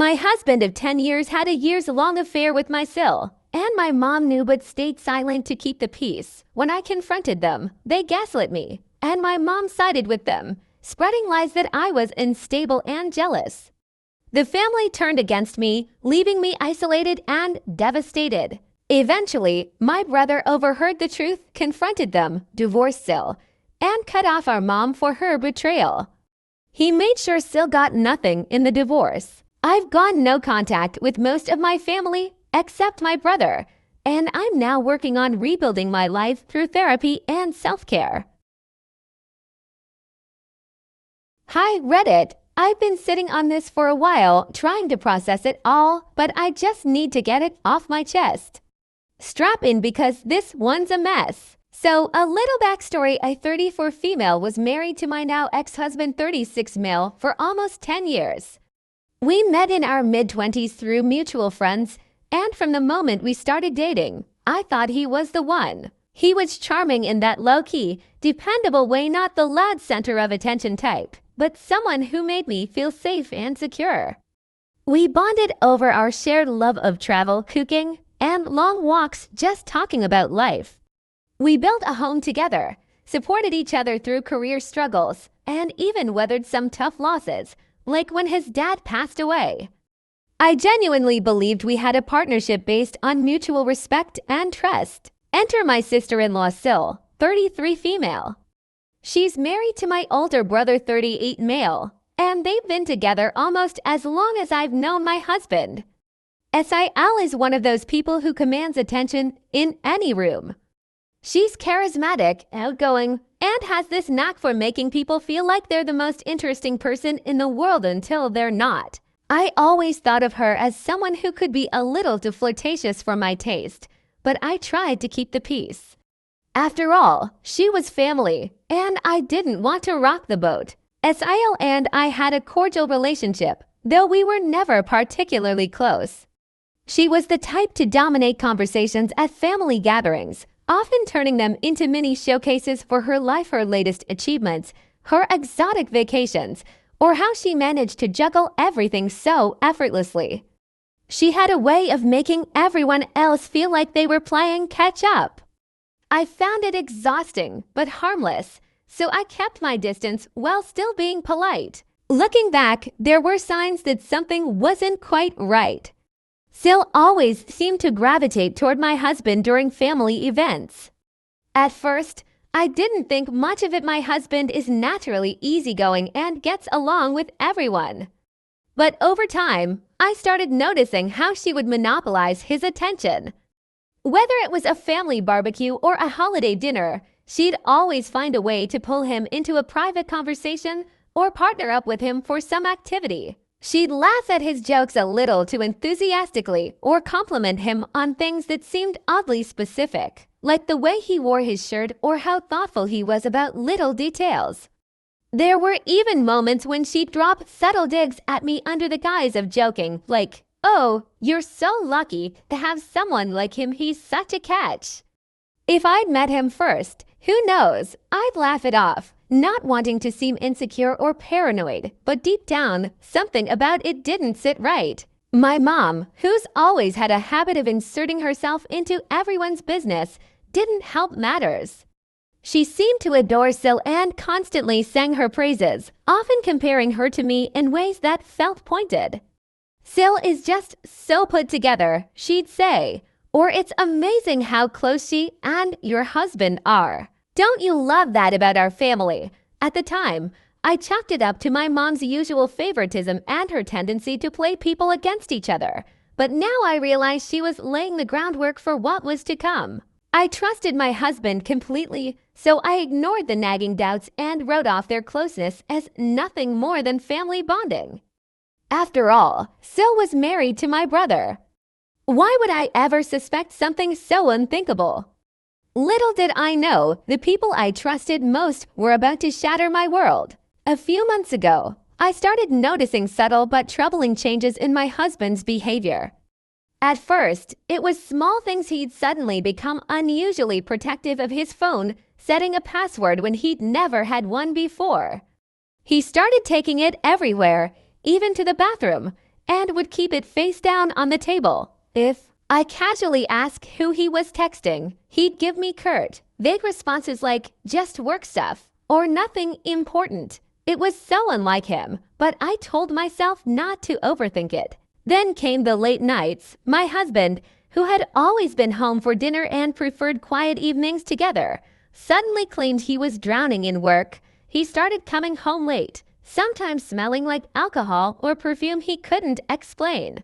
My husband of 10 years had a years-long affair with my SIL, and my mom knew but stayed silent to keep the peace. When I confronted them, they gaslit me, and my mom sided with them, spreading lies that I was unstable and jealous. The family turned against me, leaving me isolated and devastated. Eventually, my brother overheard the truth, confronted them, divorced SIL, and cut off our mom for her betrayal. He made sure SIL got nothing in the divorce. I've got no contact with most of my family except my brother, and I'm now working on rebuilding my life through therapy and self-care. Hi, Reddit. I've been sitting on this for a while, trying to process it all, but I just need to get it off my chest. Strap in because this one's a mess. So, a little backstory: a 34 female was married to my now ex-husband 36 male for almost 10 years. We met in our mid-20s through mutual friends, and from the moment we started dating, I thought he was the one. He was charming in that low-key, dependable way, not the loud center of attention type, but someone who made me feel safe and secure. We bonded over our shared love of travel, cooking, and long walks just talking about life. We built a home together, supported each other through career struggles, and even weathered some tough losses, like when his dad passed away. I genuinely believed we had a partnership based on mutual respect and trust. Enter my sister-in-law SIL, 33 female. She's married to my older brother 38 male, and they've been together almost as long as I've known my husband. SIL is one of those people who commands attention in any room. She's charismatic, outgoing, and has this knack for making people feel like they're the most interesting person in the world until they're not. I always thought of her as someone who could be a little too flirtatious for my taste, but I tried to keep the peace. After all, she was family, and I didn't want to rock the boat. SIL and I had a cordial relationship, though we were never particularly close. She was the type to dominate conversations at family gatherings, often turning them into mini showcases for her life, her latest achievements, her exotic vacations, or how she managed to juggle everything so effortlessly. She had a way of making everyone else feel like they were playing catch-up. I found it exhausting but harmless, so I kept my distance while still being polite. Looking back, there were signs that something wasn't quite right. SIL always seemed to gravitate toward my husband during family events. At first, I didn't think much of it. My husband is naturally easygoing and gets along with everyone. But over time, I started noticing how she would monopolize his attention. Whether it was a family barbecue or a holiday dinner, she'd always find a way to pull him into a private conversation or partner up with him for some activity. She'd laugh at his jokes a little too enthusiastically or compliment him on things that seemed oddly specific, like the way he wore his shirt or how thoughtful he was about little details. There were even moments when she'd drop subtle digs at me under the guise of joking, like, "Oh, you're so lucky to have someone like him, he's such a catch." If I'd met him first, who knows, I'd laugh it off, not wanting to seem insecure or paranoid, but deep down, something about it didn't sit right. My mom, who's always had a habit of inserting herself into everyone's business, didn't help matters. She seemed to adore SIL and constantly sang her praises, often comparing her to me in ways that felt pointed. "SIL is just so put together," she'd say, or "It's amazing how close she and your husband are. Don't you love that about our family?" At the time, I chalked it up to my mom's usual favoritism and her tendency to play people against each other. But now I realize she was laying the groundwork for what was to come. I trusted my husband completely, so I ignored the nagging doubts and wrote off their closeness as nothing more than family bonding. After all, SIL was married to my brother. Why would I ever suspect something so unthinkable? Little did I know, the people I trusted most were about to shatter my world. A few months ago, I started noticing subtle but troubling changes in my husband's behavior. At first, it was small things. He'd suddenly become unusually protective of his phone, setting a password when he'd never had one before. He started taking it everywhere, even to the bathroom, and would keep it face down on the table. If I casually asked who he was texting, he'd give me curt, vague responses like, just work stuff, or nothing important. It was so unlike him, but I told myself not to overthink it. Then came the late nights. My husband, who had always been home for dinner and preferred quiet evenings together, suddenly claimed he was drowning in work. He started coming home late, sometimes smelling like alcohol or perfume he couldn't explain.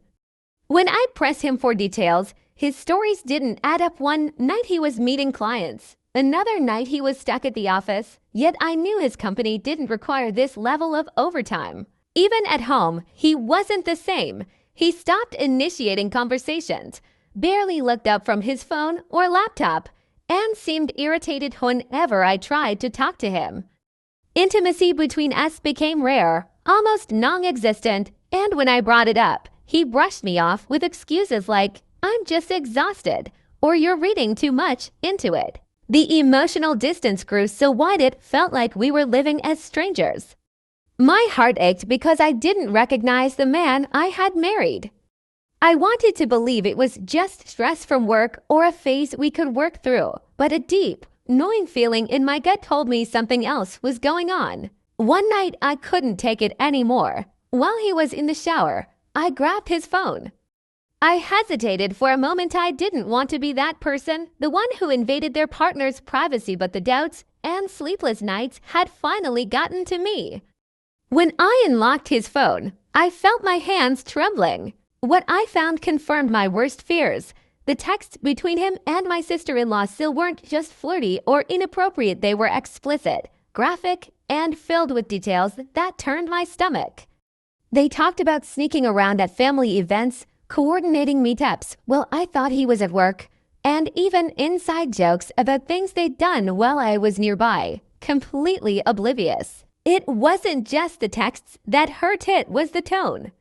When I pressed him for details, his stories didn't add up. One night he was meeting clients. Another night he was stuck at the office, yet I knew his company didn't require this level of overtime. Even at home, he wasn't the same. He stopped initiating conversations, barely looked up from his phone or laptop, and seemed irritated whenever I tried to talk to him. Intimacy between us became rare, almost non-existent, and when I brought it up, he brushed me off with excuses like, I'm just exhausted, or you're reading too much into it. The emotional distance grew so wide it felt like we were living as strangers. My heart ached because I didn't recognize the man I had married. I wanted to believe it was just stress from work or a phase we could work through, but a deep, gnawing feeling in my gut told me something else was going on. One night I couldn't take it anymore. While he was in the shower, I grabbed his phone. I hesitated for a moment. I didn't want to be that person, the one who invaded their partner's privacy, but the doubts and sleepless nights had finally gotten to me. When I unlocked his phone, I felt my hands trembling. What I found confirmed my worst fears. The texts between him and my sister-in-law still weren't just flirty or inappropriate. They were explicit, graphic, and filled with details that turned my stomach. They talked about sneaking around at family events, coordinating meetups while I thought he was at work, and even inside jokes about things they'd done while I was nearby, completely oblivious. It wasn't just the texts that hurt, it was the tone.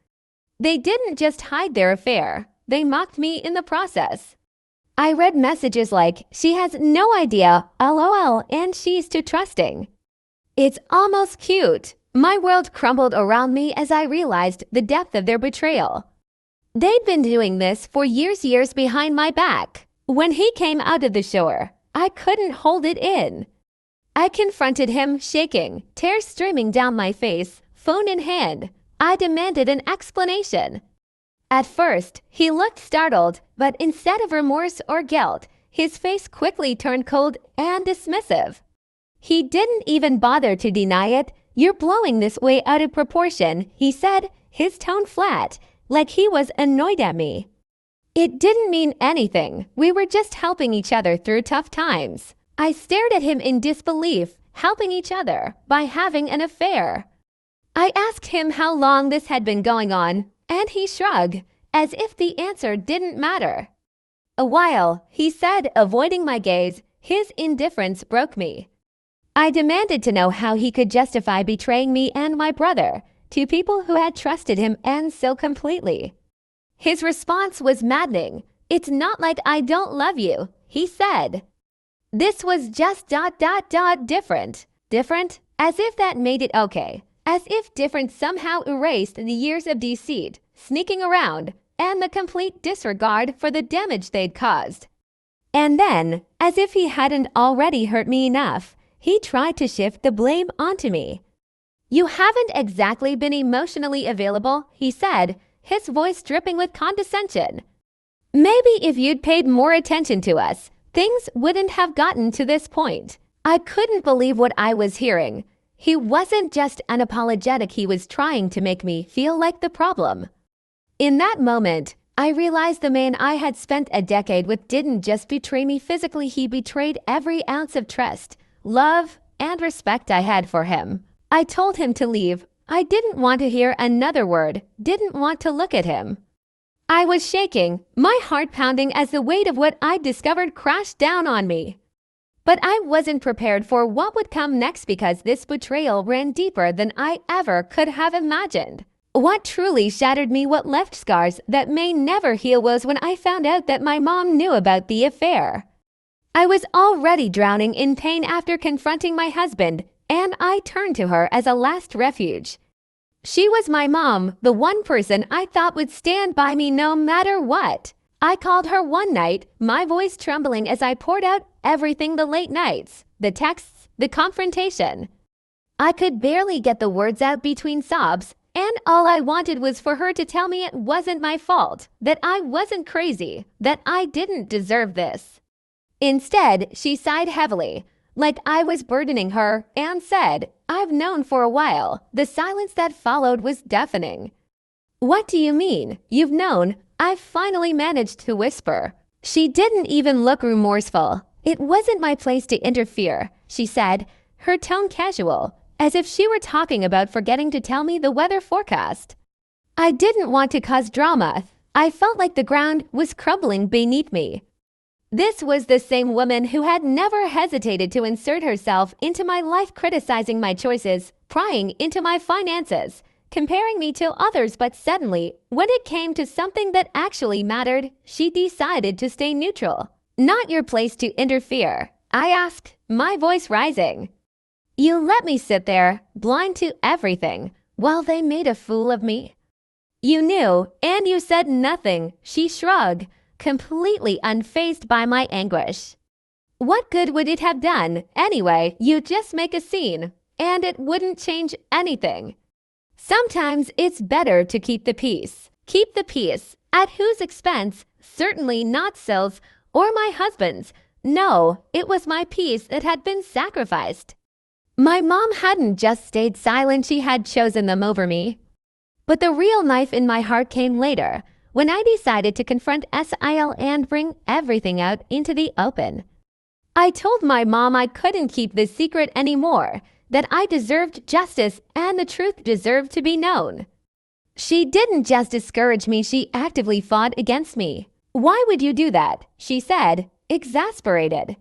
They didn't just hide their affair, they mocked me in the process. I read messages like, she has no idea, LOL, and she's too trusting. It's almost cute. My world crumbled around me as I realized the depth of their betrayal. They'd been doing this for years behind my back. When he came out of the shower, I couldn't hold it in. I confronted him, shaking, tears streaming down my face, phone in hand. I demanded an explanation. At first, he looked startled, but instead of remorse or guilt, his face quickly turned cold and dismissive. He didn't even bother to deny it. You're blowing this way out of proportion, he said, his tone flat, like he was annoyed at me. It didn't mean anything. We were just helping each other through tough times. I stared at him in disbelief, helping each other by having an affair. I asked him how long this had been going on, and he shrugged, as if the answer didn't matter. A while, he said, avoiding my gaze. His indifference broke me. I demanded to know how he could justify betraying me and my brother, two people who had trusted him and so completely. His response was maddening. It's not like I don't love you, he said. This was just ... different. Different? As if that made it okay. As if different somehow erased the years of deceit, sneaking around, and the complete disregard for the damage they'd caused. And then, as if he hadn't already hurt me enough, he tried to shift the blame onto me. You haven't exactly been emotionally available, he said, his voice dripping with condescension. Maybe if you'd paid more attention to us, things wouldn't have gotten to this point. I couldn't believe what I was hearing. He wasn't just unapologetic, he was trying to make me feel like the problem. In that moment, I realized the man I had spent a decade with didn't just betray me physically, he betrayed every ounce of trust, love, and respect I had for him. I told him to leave. I didn't want to hear another word, didn't want to look at him. I was shaking, my heart pounding as the weight of what I'd discovered crashed down on me. But I wasn't prepared for what would come next because this betrayal ran deeper than I ever could have imagined. What truly shattered me, what left scars that may never heal, was when I found out that my mom knew about the affair. I was already drowning in pain after confronting my husband, and I turned to her as a last refuge. She was my mom, the one person I thought would stand by me no matter what. I called her one night, my voice trembling as I poured out everything, the late nights, the texts, the confrontation. I could barely get the words out between sobs, and all I wanted was for her to tell me it wasn't my fault, that I wasn't crazy, that I didn't deserve this. Instead, she sighed heavily, like I was burdening her, and said, "I've known for a while." The silence that followed was deafening. "What do you mean? You've known?" I finally managed to whisper. She didn't even look remorseful. "It wasn't my place to interfere," she said, her tone casual, as if she were talking about forgetting to tell me the weather forecast. I didn't want to cause drama. I felt like the ground was crumbling beneath me. This was the same woman who had never hesitated to insert herself into my life, criticizing my choices, prying into my finances, comparing me to others, but suddenly, when it came to something that actually mattered, she decided to stay neutral. "Not your place to interfere," I asked, my voice rising. "You let me sit there, blind to everything, while they made a fool of me. You knew, and you said nothing," she shrugged, completely unfazed by my anguish. "What good would it have done? Anyway, you just make a scene, and it wouldn't change anything. Sometimes it's better to keep the peace. Keep the peace. At whose expense? Certainly not SIL's or my husband's. No, it was my peace that had been sacrificed." My mom hadn't just stayed silent, she had chosen them over me. But the real knife in my heart came later, when I decided to confront SIL and bring everything out into the open. I told my mom I couldn't keep this secret anymore, that I deserved justice and the truth deserved to be known. She didn't just discourage me, she actively fought against me. "Why would you do that?" she said, exasperated.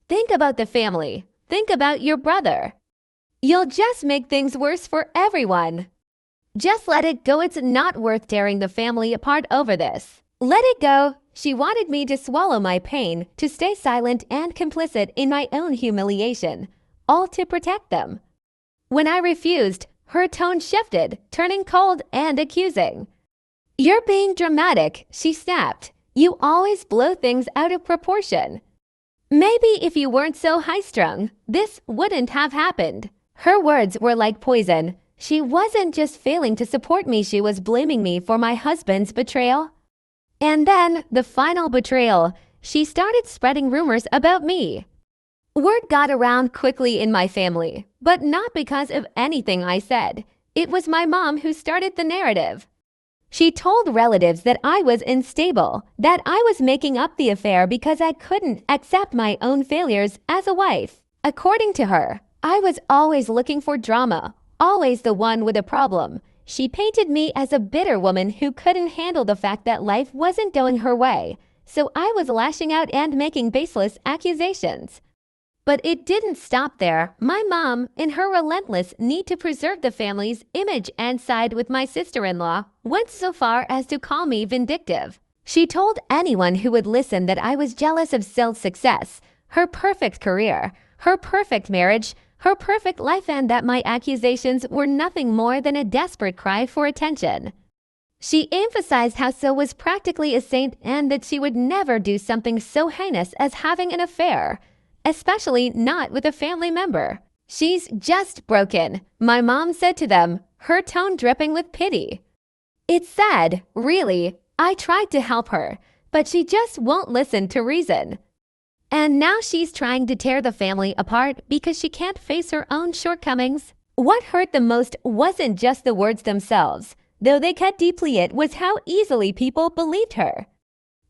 "Think about the family. Think about your brother. You'll just make things worse for everyone. Just let it go. It's not worth tearing the family apart over this. Let it go." She wanted me to swallow my pain, to stay silent and complicit in my own humiliation, all to protect them. When I refused, her tone shifted, turning cold and accusing. "You're being dramatic," she snapped. "You always blow things out of proportion. Maybe if you weren't so high-strung, this wouldn't have happened." Her words were like poison. She wasn't just failing to support me, she was blaming me for my husband's betrayal. And then, the final betrayal, she started spreading rumors about me. Word got around quickly in my family, but not because of anything I said. It was my mom who started the narrative. She told relatives that I was unstable, that I was making up the affair because I couldn't accept my own failures as a wife. According to her, I was always looking for drama, always the one with a problem. She painted me as a bitter woman who couldn't handle the fact that life wasn't going her way, so I was lashing out and making baseless accusations. But it didn't stop there. My mom, in her relentless need to preserve the family's image and side with my sister-in-law, went so far as to call me vindictive. She told anyone who would listen that I was jealous of SIL's success, her perfect career, her perfect marriage, her perfect life, and that my accusations were nothing more than a desperate cry for attention. She emphasized how SIL was practically a saint and that she would never do something so heinous as having an affair, especially not with a family member. "She's just broken," my mom said to them, her tone dripping with pity. "It's sad, really. I tried to help her, but she just won't listen to reason. And now she's trying to tear the family apart because she can't face her own shortcomings." What hurt the most wasn't just the words themselves, though they cut deeply. It was how easily people believed her.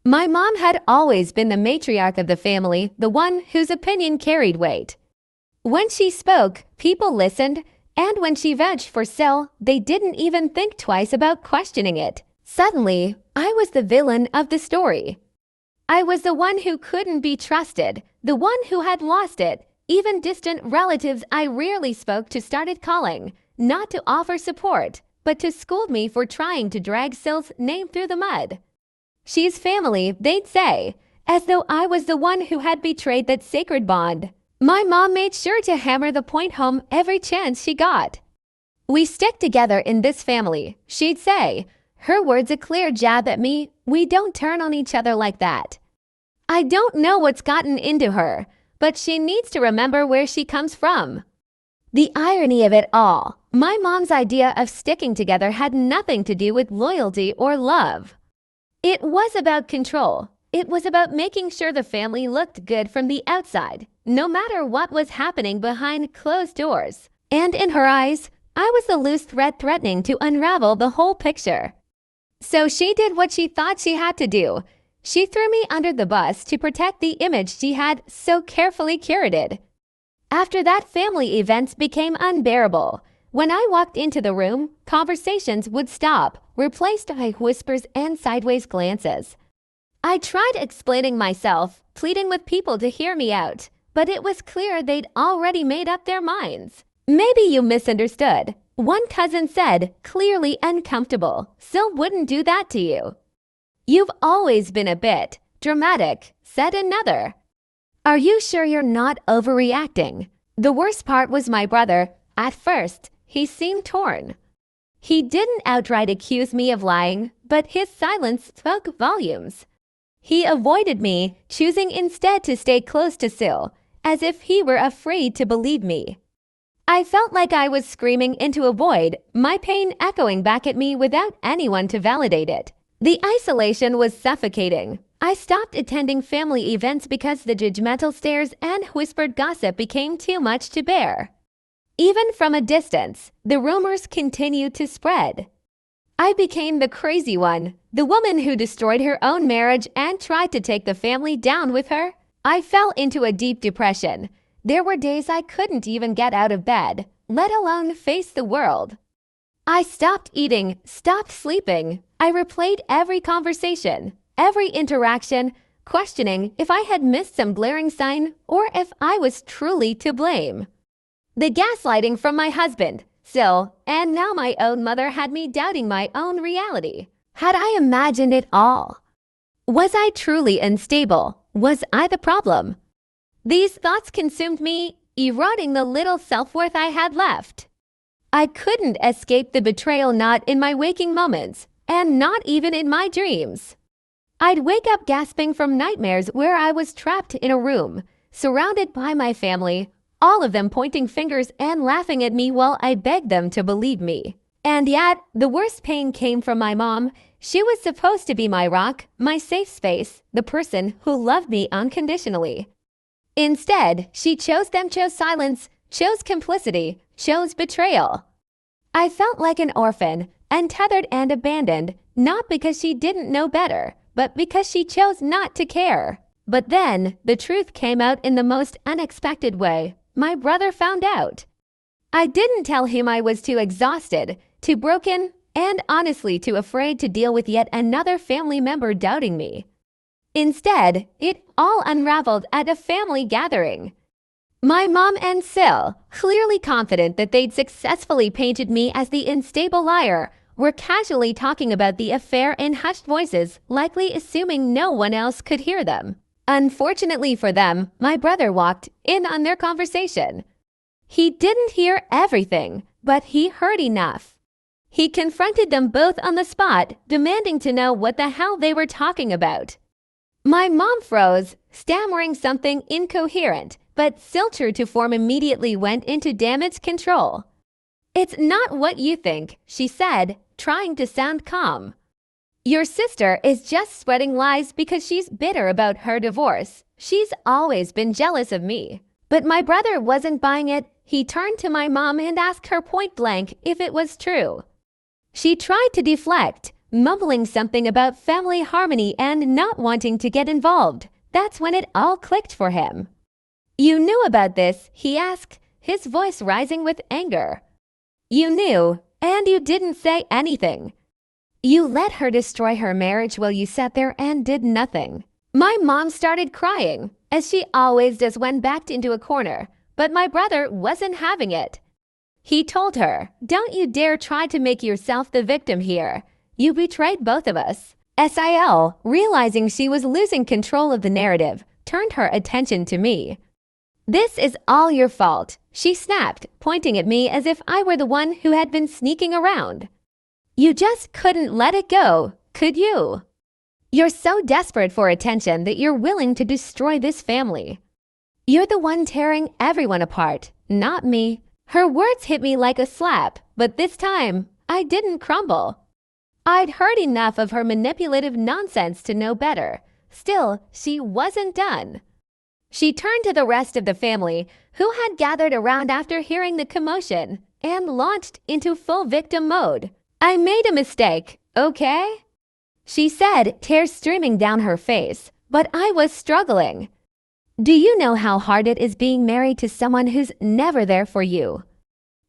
My mom had always been the matriarch of the family, the one whose opinion carried weight. When she spoke, people listened, and when she vouched for SIL, they didn't even think twice about questioning it. Suddenly, I was the villain of the story. I was the one who couldn't be trusted, the one who had lost it. Even distant relatives I rarely spoke to started calling, not to offer support, but to scold me for trying to drag SIL's name through the mud. "She's family," they'd say, as though I was the one who had betrayed that sacred bond. My mom made sure to hammer the point home every chance she got. We stick together in this family, she'd say. Her words a clear jab at me. We don't turn on each other like that. I don't know what's gotten into her, but she needs to remember where she comes from. The irony of it all, my mom's idea of sticking together had nothing to do with loyalty or love. It was about control. It was about making sure the family looked good from the outside, no matter what was happening behind closed doors. And in her eyes, I was the loose thread threatening to unravel the whole picture. So she did what she thought she had to do. She threw me under the bus to protect the image she had so carefully curated. After that, family events became unbearable. When I walked into the room, conversations would stop, replaced by whispers and sideways glances. I tried explaining myself, pleading with people to hear me out, but it was clear they'd already made up their minds. Maybe you misunderstood. One cousin said, clearly uncomfortable. SIL wouldn't do that to you. You've always been a bit dramatic, said another. Are you sure you're not overreacting? The worst part was my brother. At first, he seemed torn. He didn't outright accuse me of lying, but his silence spoke volumes. He avoided me, choosing instead to stay close to SIL, as if he were afraid to believe me. I felt like I was screaming into a void, my pain echoing back at me without anyone to validate it. The isolation was suffocating. I stopped attending family events because the judgmental stares and whispered gossip became too much to bear. Even from a distance, the rumors continued to spread. I became the crazy one, the woman who destroyed her own marriage and tried to take the family down with her. I fell into a deep depression. There were days I couldn't even get out of bed, let alone face the world. I stopped eating, stopped sleeping. I replayed every conversation, every interaction, questioning if I had missed some glaring sign or if I was truly to blame. The gaslighting from my husband, SIL, and now my own mother had me doubting my own reality. Had I imagined it all? Was I truly unstable? Was I the problem? These thoughts consumed me, eroding the little self-worth I had left. I couldn't escape the betrayal, not in my waking moments, and not even in my dreams. I'd wake up gasping from nightmares where I was trapped in a room, surrounded by my family, all of them pointing fingers and laughing at me while I begged them to believe me. And yet, the worst pain came from my mom. She was supposed to be my rock, my safe space, the person who loved me unconditionally. Instead, she chose silence, chose complicity, chose betrayal. I felt like an orphan, untethered and abandoned, not because she didn't know better, but because she chose not to care. But then, the truth came out in the most unexpected way. My brother found out. I didn't tell him I was too exhausted, too broken, and honestly too afraid to deal with yet another family member doubting me. Instead, it all unraveled at a family gathering. My mom and SIL, clearly confident that they'd successfully painted me as the unstable liar, were casually talking about the affair in hushed voices, likely assuming no one else could hear them. Unfortunately for them, my brother walked in on their conversation. He didn't hear everything, but he heard enough. He confronted them both on the spot, demanding to know what the hell they were talking about. My mom froze, stammering something incoherent, but SIL, true to form, immediately went into damage control. "It's not what you think," she said, trying to sound calm. "Your sister is just spreading lies because she's bitter about her divorce. She's always been jealous of me." But my brother wasn't buying it. He turned to my mom and asked her point blank if it was true. She tried to deflect, mumbling something about family harmony and not wanting to get involved. That's when it all clicked for him. "You knew about this?" he asked, his voice rising with anger. "You knew, and you didn't say anything. You let her destroy her marriage while you sat there and did nothing." My mom started crying, as she always does when backed into a corner, but my brother wasn't having it. He told her, "Don't you dare try to make yourself the victim here. You betrayed both of us." SIL, realizing she was losing control of the narrative, turned her attention to me. "This is all your fault. she snapped, pointing at me as if I were the one who had been sneaking around. You just couldn't let it go, could you? You're so desperate for attention that you're willing to destroy this family. You're the one tearing everyone apart, not me. Her words hit me like a slap, but this time, I didn't crumble. I'd heard enough of her manipulative nonsense to know better. Still, she wasn't done. She turned to the rest of the family, who had gathered around after hearing the commotion, and launched into full victim mode. I made a mistake, okay? She said, tears streaming down her face, but I was struggling. Do you know how hard it is being married to someone who's never there for you?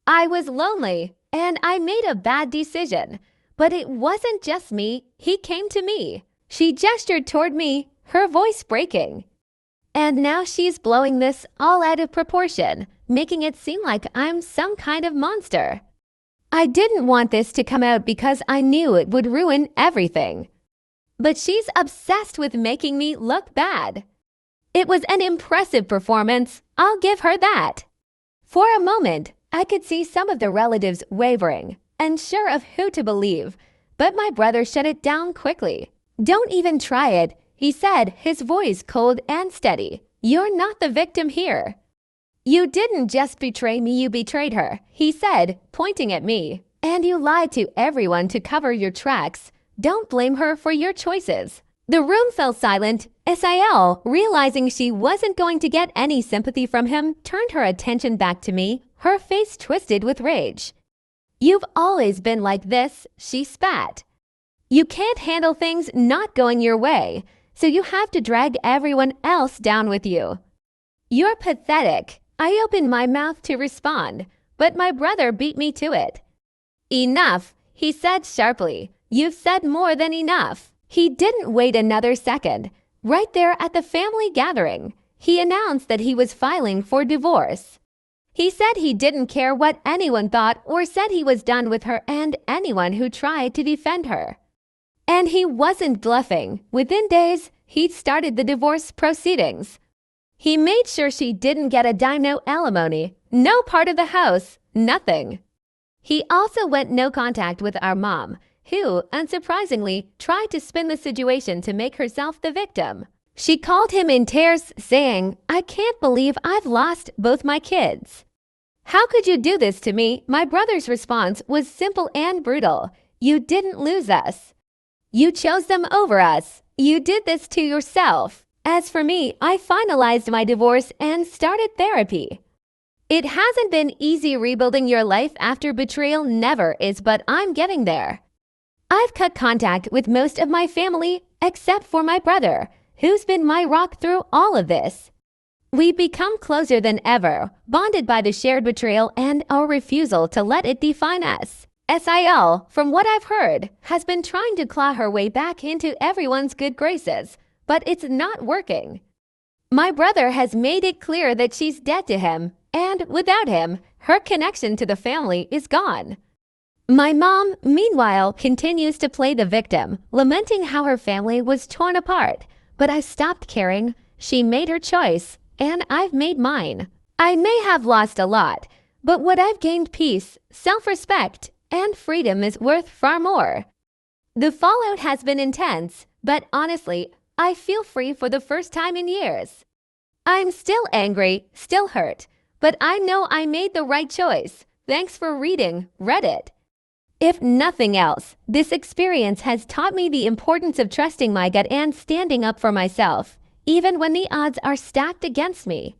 I was lonely, and I made a bad decision. But it wasn't just me, he came to me. She gestured toward me, her voice breaking. And now she's blowing this all out of proportion, making it seem like I'm some kind of monster. I didn't want this to come out because I knew it would ruin everything. But she's obsessed with making me look bad. It was an impressive performance, I'll give her that. For a moment, I could see some of the relatives wavering, unsure of who to believe, but my brother shut it down quickly. Don't even try it, he said, his voice cold and steady. You're not the victim here. You didn't just betray me, you betrayed her, he said, pointing at me. And you lied to everyone to cover your tracks. Don't blame her for your choices. The room fell silent. SIL, realizing she wasn't going to get any sympathy from him, turned her attention back to me, her face twisted with rage. You've always been like this, she spat. You can't handle things not going your way, so you have to drag everyone else down with you. You're pathetic. I opened my mouth to respond, but my brother beat me to it. Enough, he said sharply. You've said more than enough. He didn't wait another second. Right there at the family gathering, he announced that he was filing for divorce. He said he didn't care what anyone thought or said he was done with her and anyone who tried to defend her. And he wasn't bluffing. Within days, he'd started the divorce proceedings. He made sure she didn't get a dime, no alimony, no part of the house, nothing. He also went no contact with our mom, who, unsurprisingly, tried to spin the situation to make herself the victim. She called him in tears, saying, I can't believe I've lost both my kids. How could you do this to me? My brother's response was simple and brutal. You didn't lose us. You chose them over us. You did this to yourself. As for me, I finalized my divorce and started therapy. It hasn't been easy rebuilding your life after betrayal, never is, but I'm getting there. I've cut contact with most of my family, except for my brother, who's been my rock through all of this. We've become closer than ever, bonded by the shared betrayal and our refusal to let it define us. SIL, from what I've heard, has been trying to claw her way back into everyone's good graces, but it's not working. My brother has made it clear that she's dead to him, and without him, her connection to the family is gone. My mom, meanwhile, continues to play the victim, lamenting how her family was torn apart. But I stopped caring. She made her choice, and I've made mine. I may have lost a lot, but what I've gained, peace, self-respect, and freedom, is worth far more. The fallout has been intense, but honestly, I feel free for the first time in years. I'm still angry, still hurt, but I know I made the right choice. Thanks for reading Reddit. If nothing else, this experience has taught me the importance of trusting my gut and standing up for myself, even when the odds are stacked against me.